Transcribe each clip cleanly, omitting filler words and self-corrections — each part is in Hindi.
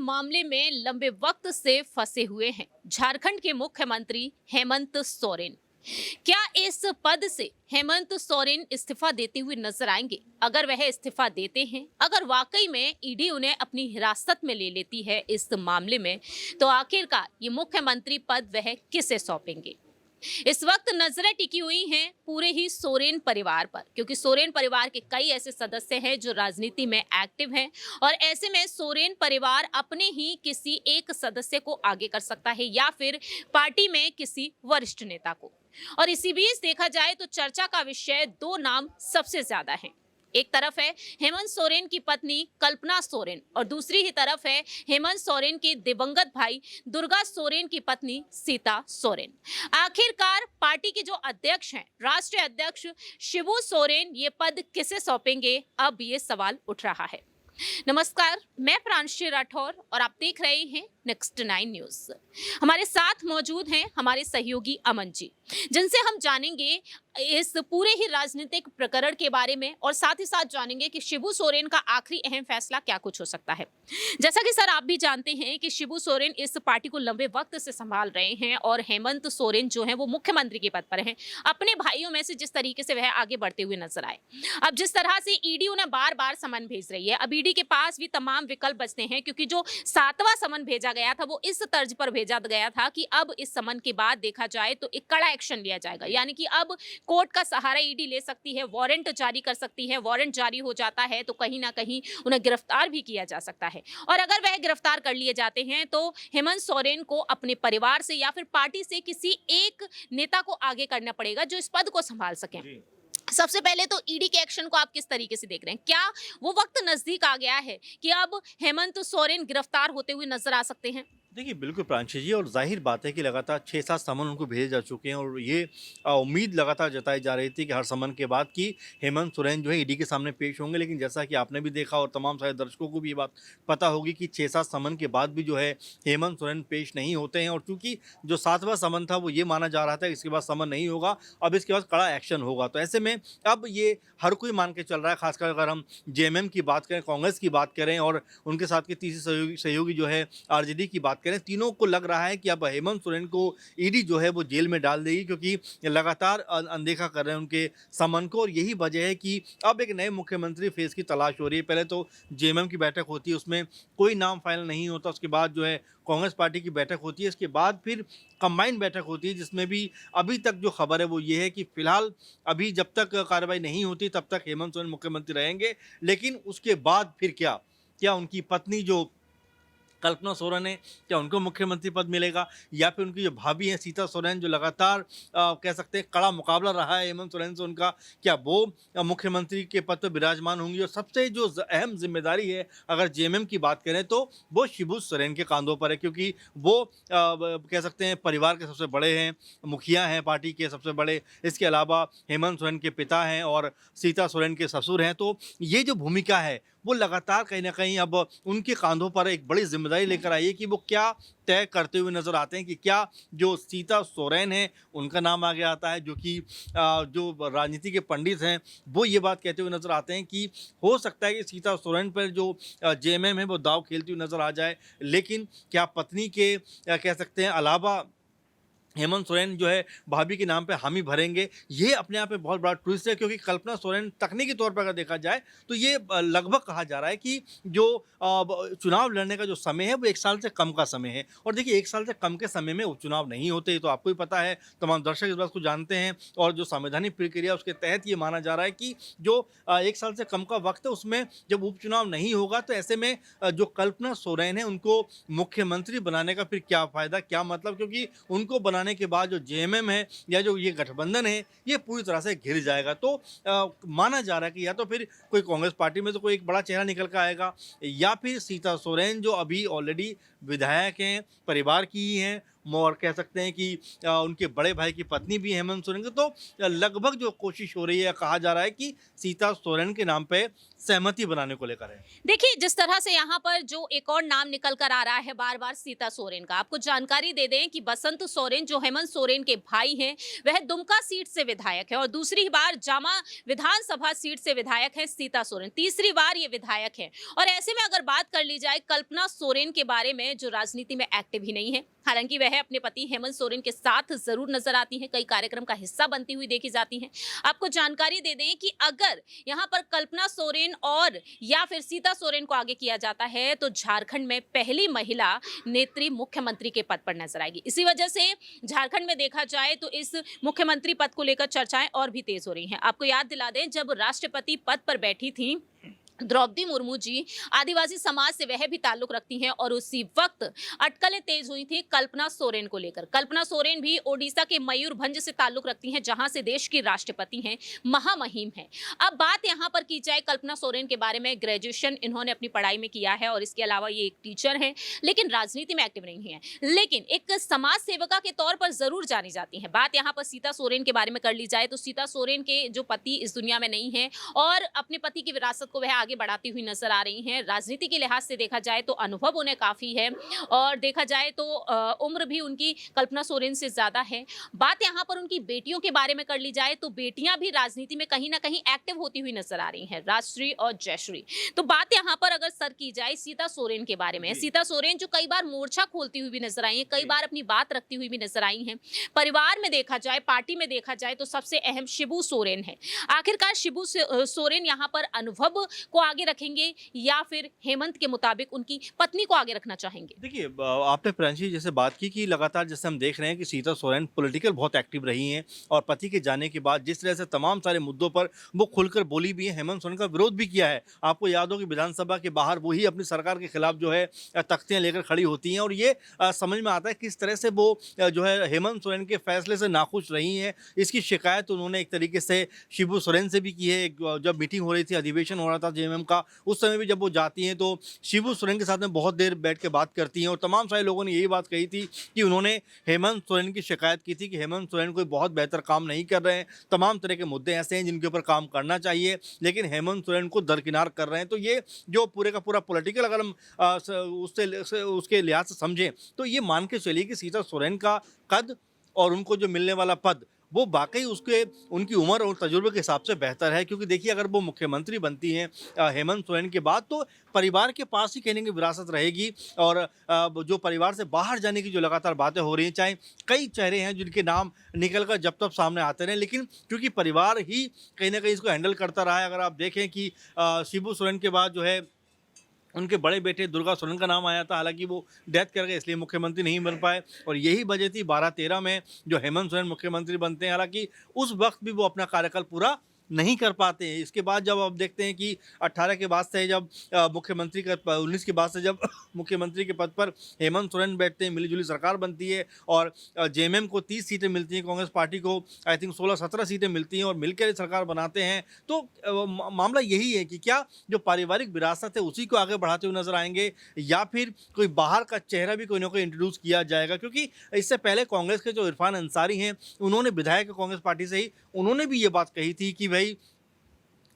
मामले में लंबे वक्त से फंसे हुए हैं झारखंड के मुख्यमंत्री हेमंत सोरेन। क्या इस पद से हेमंत सोरेन इस्तीफा देते हुए नजर आएंगे? अगर वह इस्तीफा देते हैं, अगर वाकई में ईडी उन्हें अपनी हिरासत में ले लेती है इस मामले में, तो आखिरकार ये मुख्यमंत्री पद वह किसे सौंपेंगे? इस वक्त नजरें टिकी हुई हैं पूरे ही सोरेन परिवार पर, क्योंकि सोरेन परिवार के कई ऐसे सदस्य हैं जो राजनीति में एक्टिव हैं और ऐसे में सोरेन परिवार अपने ही किसी एक सदस्य को आगे कर सकता है या फिर पार्टी में किसी वरिष्ठ नेता को। और इसी बीच देखा जाए तो चर्चा का विषय दो नाम सबसे ज्यादा हैं। एक तरफ है हेमंत सोरेन की पत्नी कल्पना सोरेन और दूसरी ही तरफ है हेमंत सोरेन के दिवंगत भाई दुर्गा सोरेन की पत्नी सीता सोरेन। आखिरकार पार्टी के जो अध्यक्ष हैं, राष्ट्रीय अध्यक्ष शिबू सोरेन, ये पद किसे सौंपेंगे, अब ये सवाल उठ रहा है। नमस्कार, मैं प्रांशी राठौर और आप देख रहे हैं नेक्स्ट 9 न्यूज। हमारे साथ मौजूद हैं हमारे सहयोगी अमन जी, जिनसे हम जानेंगे इस पूरे ही राजनीतिक प्रकरण के बारे में और साथ ही साथ जानेंगे कि शिबू सोरेन का आखिरी अहम फैसला क्या कुछ हो सकता है। जैसा कि सर आप भी जानते हैं कि शिबू सोरेन इस पार्टी को लंबे वक्त से संभाल रहे हैं और हेमंत सोरेन जो है वो मुख्यमंत्री के पद पर हैं। अपने भाइयों में से जिस तरीके से वह आगे बढ़ते हुए नजर आए, अब जिस तरह से ईडी उन्हें बार बार समन भेज रही है, अब ईडी के पास भी तमाम विकल्प बचते हैं, क्योंकि जो 7वां समन भेजा गया था वो इस तर्ज पर भेजा गया था कि अब इस समन के बाद देखा जाए तो एक कड़ा एक्शन लिया जाएगा, यानी कि अब कोर्ट का सहारा ईडी ले सकती है, वारंट जारी कर सकती है। वारंट जारी हो जाता है तो कहीं ना कहीं उन्हें गिरफ्तार भी किया जा सकता है और अगर वह गिरफ्तार कर लिए जाते हैं तो हेमंत सोरेन को अपने परिवार से या फिर पार्टी से किसी एक नेता को आगे करना पड़ेगा जो इस पद को संभाल सके। सबसे पहले तो ईडी के एक्शन को आप किस तरीके से देख रहे हैं? क्या वो वक्त नजदीक आ गया है कि अब हेमंत सोरेन गिरफ्तार होते हुए नजर आ सकते हैं? देखिए, बिल्कुल प्रांशु जी, और ज़ाहिर बात है कि लगातार 6-7 समन उनको भेजे जा चुके हैं और ये उम्मीद लगातार जताई जा रही थी कि हर समन के बाद कि हेमंत सोरेन जो है ईडी के सामने पेश होंगे। लेकिन जैसा कि आपने भी देखा और तमाम सारे दर्शकों को भी ये बात पता होगी कि 6-7 समन के बाद भी जो है हेमंत सोरेन पेश नहीं होते हैं और चूँकि जो 7वां समन था वो ये माना जा रहा था कि इसके बाद समन नहीं होगा, अब इसके बाद कड़ा एक्शन होगा। तो ऐसे में अब ये हर कोई मान के चल रहा है, ख़ासकर अगर हम जेएमएम की बात करें, कांग्रेस की बात करें और उनके साथ के तीसरे सहयोगी जो है आरजेडी की बात करें, तीनों को लग रहा है कि अब हेमंत सोरेन को ईडी जो है वो जेल में डाल देगी, क्योंकि लगातार अनदेखा कर रहे हैं उनके समन को। और यही वजह है कि अब एक नए मुख्यमंत्री फेस की तलाश हो रही है। पहले तो जेएमएम की बैठक होती है, उसमें कोई नाम फाइनल नहीं होता, उसके बाद जो है कांग्रेस पार्टी की बैठक होती है, इसके बाद फिर कंबाइंड बैठक होती है, जिसमें भी अभी तक जो खबर है वो ये है कि फिलहाल अभी जब तक कार्रवाई नहीं होती तब तक हेमंत सोरेन मुख्यमंत्री रहेंगे। लेकिन उसके बाद फिर क्या उनकी पत्नी जो कल्पना सोरेन है, क्या उनको मुख्यमंत्री पद मिलेगा, या फिर उनकी जो भाभी हैं सीता सोरेन, जो लगातार कह सकते हैं कड़ा मुकाबला रहा है हेमंत सोरेन से उनका, क्या वो मुख्यमंत्री के पद पर विराजमान होंगी? और सबसे जो अहम जिम्मेदारी है अगर जेएमएम की बात करें तो वो शिबू सोरेन के कांधों पर है, क्योंकि वो कह सकते हैं परिवार के सबसे बड़े हैं, मुखिया हैं पार्टी के सबसे बड़े। इसके अलावा हेमंत सोरेन के पिता हैं और सीता सोरेन के ससुर हैं। तो ये जो भूमिका है वो लगातार कहीं न कहीं अब उनके कांधों पर एक बड़ी ज़िम्मेदारी लेकर आई है कि वो क्या तय करते हुए नज़र आते हैं कि क्या जो सीता सोरेन हैं उनका नाम आगे आता है, जो कि जो राजनीति के पंडित हैं वो ये बात कहते हुए नज़र आते हैं कि हो सकता है कि सीता सोरेन पर जो जेएमएम है वो दाँव खेलती हुई नज़र आ जाए। लेकिन क्या पत्नी के कह सकते हैं अलावा हेमंत सोरेन जो है भाभी के नाम पे हामी भरेंगे? ये अपने आप में बहुत बड़ा ट्विस्ट है, क्योंकि कल्पना सोरेन तकनीकी तौर पर अगर देखा जाए तो ये लगभग कहा जा रहा है कि जो चुनाव लड़ने का जो समय है वो 1 साल से कम का समय है। और देखिए 1 साल से कम के समय में उपचुनाव नहीं होते, तो आपको ही पता है, तमाम दर्शक इस बात को जानते हैं। और जो संवैधानिक प्रक्रिया उसके तहत ये माना जा रहा है कि जो 1 साल से कम का वक्त है उसमें जब उपचुनाव नहीं होगा तो ऐसे में जो कल्पना सोरेन है उनको मुख्यमंत्री बनाने का फिर क्या फ़ायदा, क्या मतलब, क्योंकि उनको बनाने के बाद जो जेएमएम है या जो ये गठबंधन है ये पूरी तरह से घिर जाएगा। तो माना जा रहा है कि या तो फिर कोई कांग्रेस पार्टी में तो कोई एक बड़ा चेहरा निकल कर आएगा, या फिर सीता सोरेन जो अभी ऑलरेडी विधायक हैं, परिवार की ही हैं, और कह सकते हैं कि उनके बड़े भाई की पत्नी भी हेमंत सोरेन की। तो लगभग जो कोशिश हो रही है, कहा जा रहा है कि सीता सोरेन के नाम पे सहमति बनाने को लेकर है। देखिए, जिस तरह से यहाँ पर जो एक और नाम निकल कर आ रहा है बार-बार सीता सोरेन का, आपको जानकारी दे दें कि बसंत सोरेन जो हेमंत सोरेन के भाई हैं, वह दुमका सीट से विधायक है और दूसरी बार जामा विधानसभा सीट से विधायक है सीता सोरेन, तीसरी बार ये विधायक है। और ऐसे में अगर बात कर ली जाए कल्पना सोरेन के बारे में, जो राजनीति में एक्टिव ही नहीं है, हालांकि वह अपने पति हेमंत सोरेन के साथ जरूर नजर आती हैं, कई कार्यक्रम का हिस्सा बनती हुई देखी जाती हैं। आपको जानकारी दे दें कि अगर यहाँ पर कल्पना सोरेन और या फिर सीता सोरेन को आगे किया जाता है तो झारखंड में पहली महिला नेत्री मुख्यमंत्री के पद पर नजर आएगी। इसी वजह से झारखंड में देखा जाए तो इस मुख्यमंत्री पद को लेकर चर्चाएं और भी तेज हो रही हैं। आपको याद दिला दें, जब राष्ट्रपति पद पर बैठी थी द्रौपदी मुर्मू जी, आदिवासी समाज से वह भी ताल्लुक रखती हैं और उसी वक्त अटकलें तेज हुई थी कल्पना सोरेन को लेकर। कल्पना सोरेन भी ओडिशा के मयूरभंज से ताल्लुक रखती हैं, जहां से देश की राष्ट्रपति हैं, महामहिम हैं। अब बात यहां पर की जाए कल्पना सोरेन के बारे में, ग्रेजुएशन इन्होंने अपनी पढ़ाई में किया है और इसके अलावा ये एक टीचर हैं, लेकिन राजनीति में एक्टिव नहीं है, लेकिन एक समाज सेविका के तौर पर जरूर जानी जाती है। बात यहाँ पर सीता सोरेन के बारे में कर ली जाए तो सीता सोरेन के जो पति इस दुनिया में नहीं है और अपने पति की विरासत को वह आगे बढ़ाती हुई नजर आ रही हैं। राजनीति के लिहाज से देखा जाए तो अनुभव उन्हें काफी है और देखा जाए तो उम्र भी उनकी कल्पना सोरेन से ज्यादा है। बात यहाँ पर उनकी बेटियों के बारे में कर ली जाए तो बेटियां भी राजनीति में कहीं ना कहीं एक्टिव होती हुई नजर आ रही हैं, राजश्री और जयश्री। तो बात यहाँ पर अगर सर की जाए सीता सोरेन के बारे में, सीता सोरेन जो कई बार मोर्चा खोलती हुई भी नजर आई है, कई बार अपनी बात रखती हुई भी नजर आई हैं। परिवार में देखा जाए, पार्टी में देखा जाए तो सबसे अहम शिबू सोरेन है। आखिरकार शिबू सोरेन यहाँ पर अनुभव को आगे रखेंगे या फिर हेमंत के मुताबिक उनकी पत्नी को आगे रखना चाहेंगे? देखिए, आपने प्रांशी जैसे बात की कि लगातार जैसे हम देख रहे हैं कि सीता सोरेन पॉलिटिकल बहुत एक्टिव रही हैं और पति के जाने के बाद जिस तरह से तमाम सारे मुद्दों पर वो खुलकर बोली भी है, हेमंत सोरेन का विरोध भी किया है। आपको याद हो कि विधानसभा के बाहर वो ही अपनी सरकार के खिलाफ जो है तख्तियां लेकर खड़ी होती हैं और ये समझ में आता है किस तरह से वो जो है हेमंत सोरेन के फैसले से नाखुश रही हैं। इसकी शिकायत उन्होंने एक तरीके से शिबू सोरेन से भी की है। जब मीटिंग हो रही थी, अधिवेशन हो रहा था जेएमएम का, उस समय भी जब वो जाती हैं तो शिबू सोरेन के साथ में बहुत देर बैठ के बात करती हैं और तमाम सारे लोगों ने यही बात कही थी कि उन्होंने हेमंत सोरेन की शिकायत की थी कि हेमंत सोरेन कोई बहुत बेहतर काम नहीं कर रहे हैं, तमाम तरह के मुद्दे ऐसे हैं जिनके ऊपर काम करना चाहिए, लेकिन हेमंत सोरेन को दरकिनार कर रहे हैं। तो ये जो पूरे का पूरा पॉलिटिकल अगर हम उसके लिहाज से समझें तो ये मान के चलिए कि सीता सोरेन का कद और उनको जो मिलने वाला पद वो वाकई उसके उनकी उम्र और तजुर्बे के हिसाब से बेहतर है। क्योंकि देखिए, अगर वो मुख्यमंत्री बनती हैं हेमंत सोरेन के बाद तो परिवार के पास ही कहने की विरासत रहेगी और जो परिवार से बाहर जाने की जो लगातार बातें हो रही हैं, चाहे कई चेहरे हैं जिनके नाम निकल कर जब तब सामने आते रहे, लेकिन क्योंकि परिवार ही कहीं ना कहीं इसको हैंडल करता रहा है। अगर आप देखें कि शिबू सोरेन के बाद जो है उनके बड़े बेटे दुर्गा सोरेन का नाम आया था, हालांकि वो डेथ कर गए इसलिए मुख्यमंत्री नहीं बन पाए और यही वजह थी 12-13 में जो हेमंत सोरेन मुख्यमंत्री बनते हैं। हालांकि उस वक्त भी वो अपना कार्यकाल पूरा नहीं कर पाते हैं। इसके बाद जब आप देखते हैं कि 18 के बाद से जब मुख्यमंत्री का 19 के बाद से जब मुख्यमंत्री के पद पर हेमंत सोरेन बैठते हैं, मिलीजुली सरकार बनती है और जेएमएम को 30 सीटें मिलती हैं, कांग्रेस पार्टी को आई थिंक 16-17 सीटें मिलती हैं और मिलकर सरकार बनाते हैं। तो मामला यही है कि क्या जो पारिवारिक विरासत है उसी को आगे बढ़ाते हुए नजर आएंगे या फिर कोई बाहर का चेहरा भी कोई ना कोई इंट्रोड्यूस किया जाएगा। क्योंकि इससे पहले कांग्रेस के जो इरफान अंसारी हैं, उन्होंने विधायक कांग्रेस पार्टी से ही उन्होंने भी ये बात कही थी कि भाई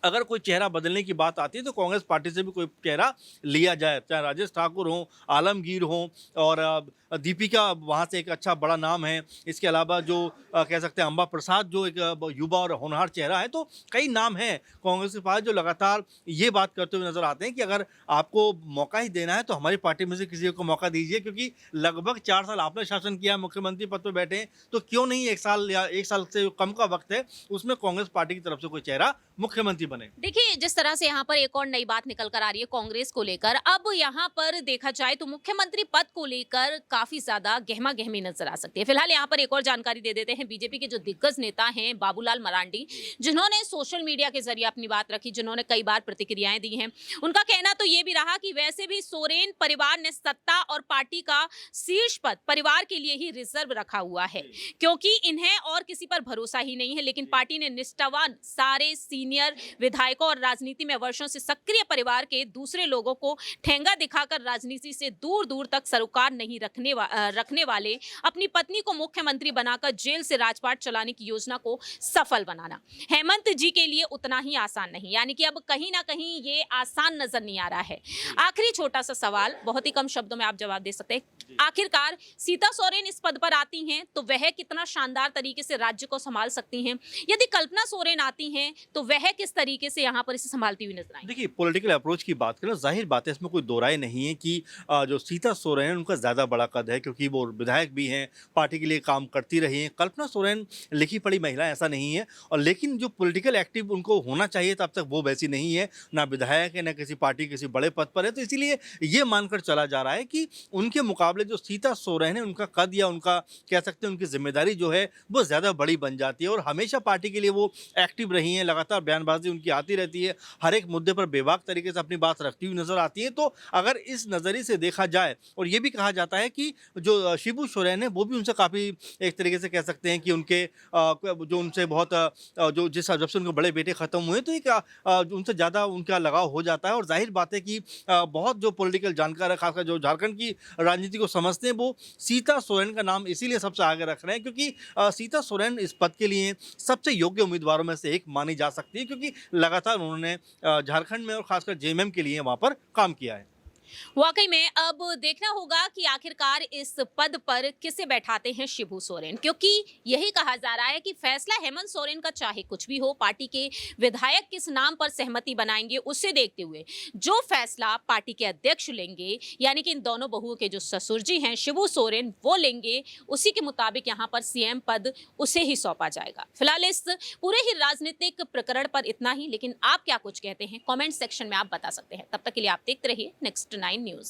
अगर कोई चेहरा बदलने की बात आती है तो कांग्रेस पार्टी से भी कोई चेहरा लिया जाए, चाहे राजेश ठाकुर हों, आलमगीर हों और दीपिका वहाँ से एक अच्छा बड़ा नाम है। इसके अलावा जो कह सकते हैं अंबा प्रसाद जो एक युवा और होनहार चेहरा है। तो कई नाम हैं कांग्रेस के पास जो लगातार ये बात करते हुए नजर आते हैं कि अगर आपको मौका ही देना है तो हमारी पार्टी में से किसी को मौका दीजिए, क्योंकि लगभग 4 साल आपने शासन किया, मुख्यमंत्री पद पर बैठे हैं, तो क्यों नहीं 1 साल या 1 साल से कम का वक्त है उसमें कांग्रेस पार्टी की तरफ से कोई चेहरा मुख्यमंत्री बने। देखिए, जिस तरह से यहाँ पर एक और नई बात निकल कर आ रही है कांग्रेस को लेकर, अब यहाँ पर देखा जाए तो मुख्यमंत्री पद को लेकर काफी ज्यादा गहमा गहमी नजर आ सकती है। फिलहाल यहाँ पर एक और जानकारी दे देते हैं। बीजेपी के जो दिग्गज नेता हैं बाबूलाल मरांडी, जिन्होंने सोशल मीडिया के जरिए अपनी बात रखी, जिन्होंने कई बार प्रतिक्रियाएं दी हैं, उनका कहना तो ये भी रहा कि वैसे भी सोरेन परिवार ने सत्ता और पार्टी का शीर्ष पद परिवार के लिए ही रिजर्व रखा हुआ है, क्योंकि इन्हें और किसी पर भरोसा ही नहीं है। लेकिन पार्टी ने निष्ठावान सारे सीनियर विधायकों और राजनीति में वर्षों से सक्रिय परिवार के दूसरे लोगों को ठेंगा दिखाकर राजनीति से दूर दूर तक सरोकार नहीं रखने वाले अपनी पत्नी को मुख्यमंत्री बनाकर जेल से राजपाट चलाने की योजना को सफल बनाना हेमंत जी के लिए उतना ही आसान नहीं, यानी कि अब कहीं ना कहीं ये आसान नजर नहीं आ रहा है। आखिरी छोटा सा सवाल, बहुत ही कम शब्दों में आप जवाब दे सकते हैं। आखिरकार सीता सोरेन इस पद पर आती हैं तो वह कितना शानदार तरीके से राज्य को संभाल सकती हैं? यदि कल्पना सोरेन आती हैं तो वह किस तरीके से यहाँ पर इसे संभालती हुई नजर आएंगी? देखिए, पॉलिटिकल अप्रोच की बात करें, ज़ाहिर बात है, इसमें कोई दो राय नहीं है कि जो सीता सोरेन है उनका ज़्यादा बड़ा कद है, क्योंकि वो विधायक भी हैं, पार्टी के लिए काम करती रही हैं। कल्पना सोरेन लिखी पढ़ी महिला ऐसा नहीं है, और लेकिन जो पॉलिटिकल एक्टिव उनको होना चाहिए था, अब तक वो वैसी नहीं है, ना विधायक है, ना किसी पार्टी किसी बड़े पद पर है। तो इसीलिए ये मानकर चला जा रहा है कि उनके मुकाबले जो सीता सोरेन है उनका कद या उनका कह सकते हैं उनकी जिम्मेदारी जो है वो ज़्यादा बड़ी बन जाती है। और हमेशा पार्टी के लिए वो एक्टिव रही हैं, लगातार बयानबाजी उनकी आती रहती है, हर एक मुद्दे पर बेबाक तरीके से अपनी बात रखती हुई नजर आती है। तो अगर इस नज़रिए से देखा जाए, और ये भी कहा जाता है कि जो शिबू सोरेन है वो भी उनसे काफ़ी एक तरीके से कह सकते हैं कि उनके जो उनसे बहुत जो जिस जब से उनके बड़े बेटे ख़त्म हुए तो एक उनसे ज़्यादा उनका लगाव हो जाता है। और जाहिर बात है कि बहुत जो पॉलिटिकल जानकार है, खासकर जो झारखंड की राजनीति को समझते हैं, वो सीता सोरेन का नाम इसीलिए सबसे आगे रख रहे हैं क्योंकि सीता सोरेन इस पद के लिए सबसे योग्य उम्मीदवारों में से एक मानी जा सकती है, क्योंकि लगातार उन्होंने झारखंड में और खासकर जेएमएम के लिए वहाँ पर काम किया है। वाकई में अब देखना होगा कि आखिरकार इस पद पर किसे बैठाते हैं शिबू सोरेन, क्योंकि यही कहा जा रहा है कि फैसला हेमंत सोरेन का चाहे कुछ भी हो, पार्टी के विधायक किस नाम पर सहमति बनाएंगे उसे देखते हुए जो फैसला पार्टी के अध्यक्ष लेंगे, यानी कि इन दोनों बहुओं के जो ससुर जी हैं शिबू सोरेन वो लेंगे, उसी के मुताबिक यहाँ पर सीएम पद उसे ही सौंपा जाएगा। फिलहाल इस पूरे ही राजनीतिक प्रकरण पर इतना ही, लेकिन आप क्या कुछ कहते हैं कमेंट सेक्शन में आप बता सकते हैं। तब तक के लिए आप देखते रहिए नेक्स्ट 9 न्यूज।